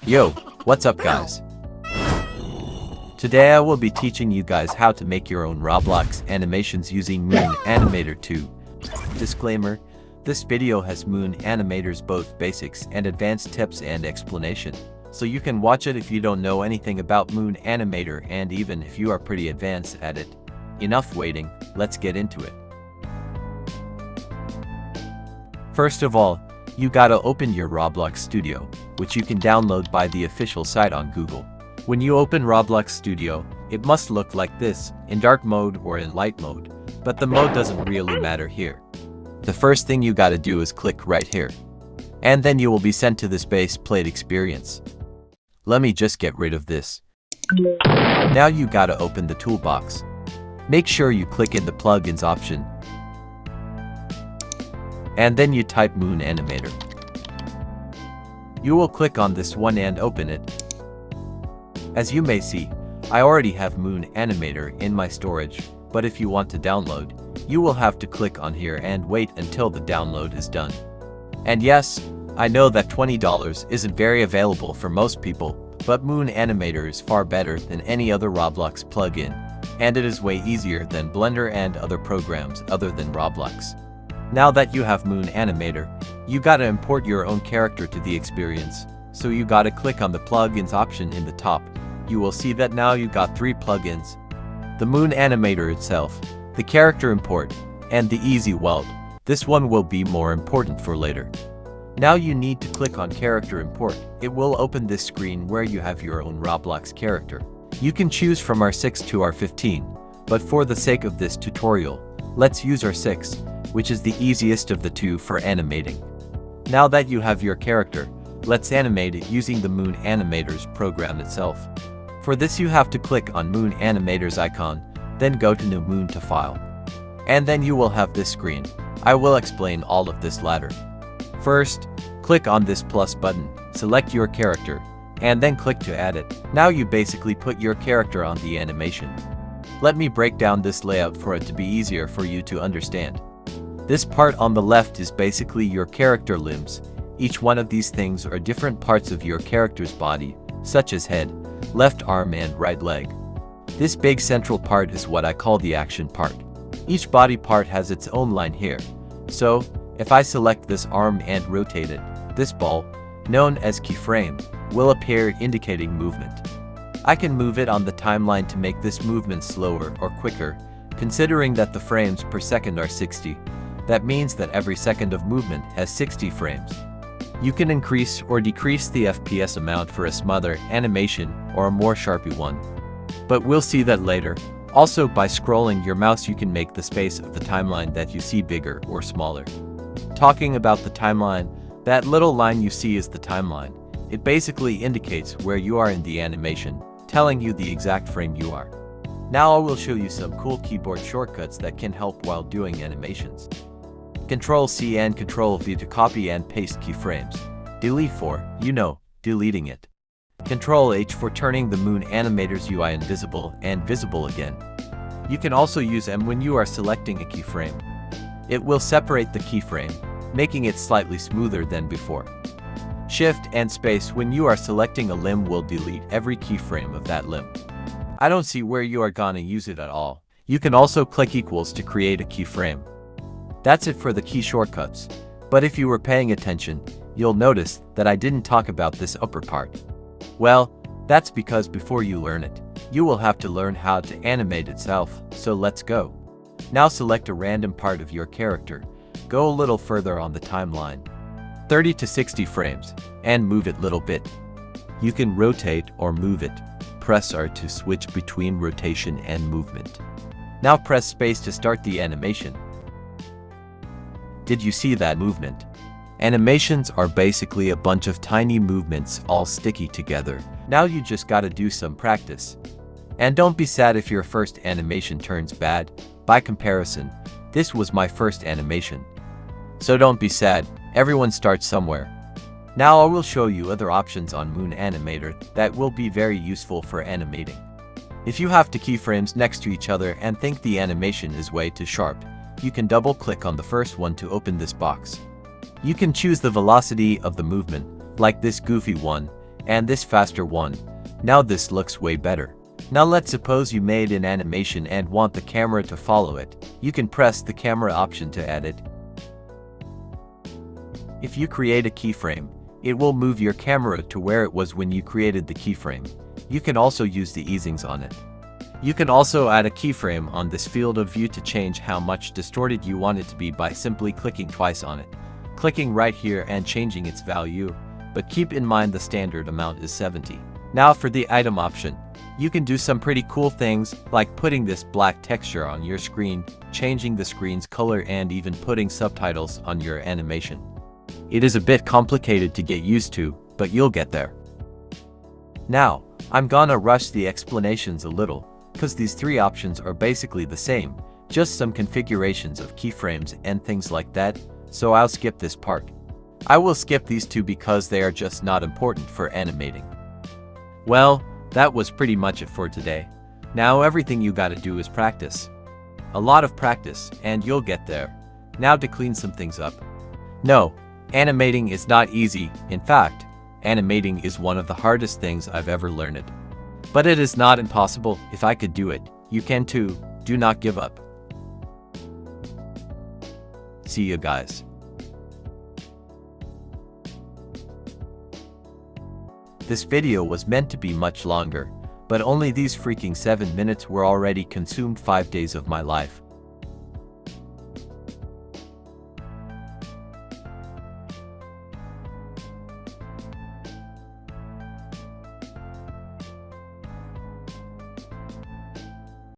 Yo, what's up guys? Today I will be teaching you guys how to make your own Roblox animations using Moon Animator 2. Disclaimer, this video has Moon Animator's both basics and advanced tips and explanation, so you can watch it if you don't know anything about Moon Animator and even if you are pretty advanced at it. Enough waiting, let's get into it. First of all, you gotta open your Roblox Studio, which you can download by the official site on Google. When you open Roblox Studio, it must look like this, in dark mode or in light mode, but the mode doesn't really matter here. The first thing you gotta do is click right here. And then you will be sent to this base plate experience. Let me just get rid of this. Now you gotta open the toolbox. Make sure you click in the plugins option. And then you type Moon Animator. You will click on this one and open it. As you may see, I already have Moon Animator in my storage, but if you want to download, you will have to click on here and wait until the download is done. And yes, I know that $20 isn't very available for most people, but Moon Animator is far better than any other Roblox plugin, and it is way easier than Blender and other programs other than Roblox. Now that you have Moon Animator, you gotta import your own character to the experience, so you gotta click on the plugins option in the top. You will see that now you got 3 plugins: the Moon Animator itself, the character import, and the easy weld. This one will be more important for later. Now you need to click on character import. It will open this screen where you have your own Roblox character. You can choose from R6 to R15, but for the sake of this tutorial, let's use R6, which is the easiest of the two for animating. Now that you have your character, let's animate it using the Moon Animator's program itself. For this you have to click on Moon Animator's icon, then go to New Moon to File. And then you will have this screen. I will explain all of this later. First, click on this plus button, select your character, and then click to add it. Now you basically put your character on the animation. Let me break down this layout for it to be easier for you to understand. This part on the left is basically your character limbs. Each one of these things are different parts of your character's body, such as head, left arm and right leg. This big central part is what I call the action part. Each body part has its own line here. So, if I select this arm and rotate it, this ball, known as keyframe, will appear indicating movement. I can move it on the timeline to make this movement slower or quicker, considering that the frames per second are 60. That means that every second of movement has 60 frames. You can increase or decrease the FPS amount for a smoother animation or a more sharpy one. But we'll see that later. Also, by scrolling your mouse you can make the space of the timeline that you see bigger or smaller. Talking about the timeline, that little line you see is the timeline. It basically indicates where you are in the animation, telling you the exact frame you are. Now I will show you some cool keyboard shortcuts that can help while doing animations. Ctrl-C and Ctrl-V to copy and paste keyframes. Delete for, deleting it. Ctrl-H for turning the Moon Animator's UI invisible and visible again. You can also use M when you are selecting a keyframe. It will separate the keyframe, making it slightly smoother than before. Shift and space when you are selecting a limb will delete every keyframe of that limb. I don't see where you are gonna use it at all. You can also click equals to create a keyframe. That's it for the key shortcuts. But if you were paying attention, you'll notice that I didn't talk about this upper part. Well, that's because before you learn it, you will have to learn how to animate itself, so let's go. Now select a random part of your character. Go a little further on the timeline, 30 to 60 frames, and move it a little bit. You can rotate or move it. Press R to switch between rotation and movement. Now press space to start the animation. Did you see that movement? Animations are basically a bunch of tiny movements all sticky together. Now you just gotta do some practice. And don't be sad if your first animation turns bad. By comparison, this was my first animation. So don't be sad, everyone starts somewhere. Now I will show you other options on Moon Animator that will be very useful for animating. If you have two keyframes next to each other and think the animation is way too sharp, you can double-click on the first one to open this box. You can choose the velocity of the movement, like this goofy one, and this faster one. Now this looks way better. Now let's suppose you made an animation and want the camera to follow it. You can press the camera option to add it. If you create a keyframe, it will move your camera to where it was when you created the keyframe. You can also use the easings on it. You can also add a keyframe on this field of view to change how much distorted you want it to be by simply clicking twice on it. Clicking right here and changing its value, but keep in mind the standard amount is 70. Now for the item option. You can do some pretty cool things, like putting this black texture on your screen, changing the screen's color, and even putting subtitles on your animation. It is a bit complicated to get used to, but you'll get there. Now, I'm gonna rush the explanations a little, cause these three options are basically the same, just some configurations of keyframes and things like that, so I'll skip this part. I will skip these two because they are just not important for animating. Well, that was pretty much it for today. Now everything you gotta do is practice. A lot of practice, and you'll get there. Now to clean some things up. No, animating is not easy. In fact, animating is one of the hardest things I've ever learned. But it is not impossible. If I could do it, you can too. Do not give up. See you guys. This video was meant to be much longer, but only these freaking 7 minutes were already consumed 5 days of my life.